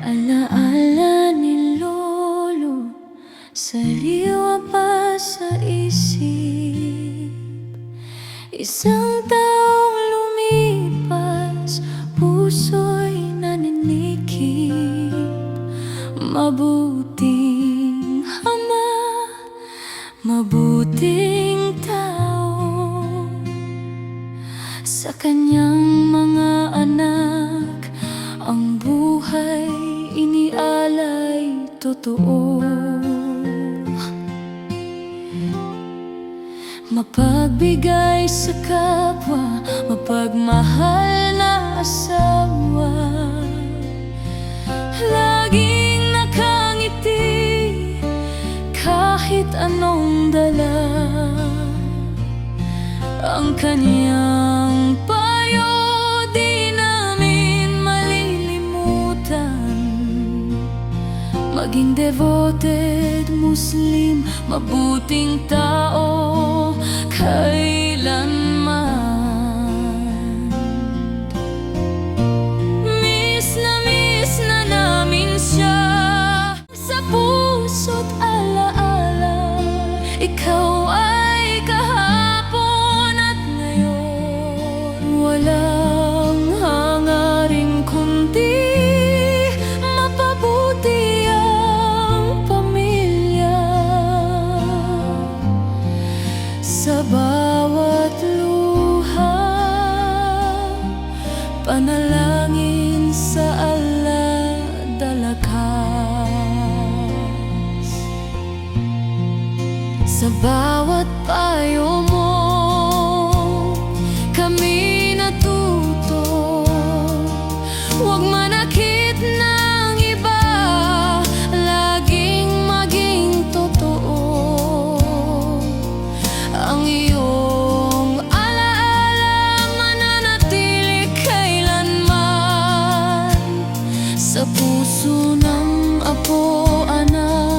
Alaala ni Lolo, sariwa pa sa isip. Isang taong lumipas, puso'y naninikip. Mabuting ama, mabuting tao, sa kanyang mga anak ang buhay inialay totoo. Mapagbigay sa kapwa, mapagmahal na asawa, laging nakangiti kahit anong dala. Ang kanyang payo di namin malilimutan. Maging devoted Muslim, mabuting tao kailanman. Miss na namin siya sa puso't alaala. Ikaw ay kahapon at ngayon, walang hangarin kundi mapabuti ang pamilya. Sa bawat luha, panalangin sa Allah dalakas. Sa bawat payo mo, kami natuto. Huwag manakit ng iba, laging maging totoo. Ang iyong alaala mananatili kailanman sa puso ng apo, anak.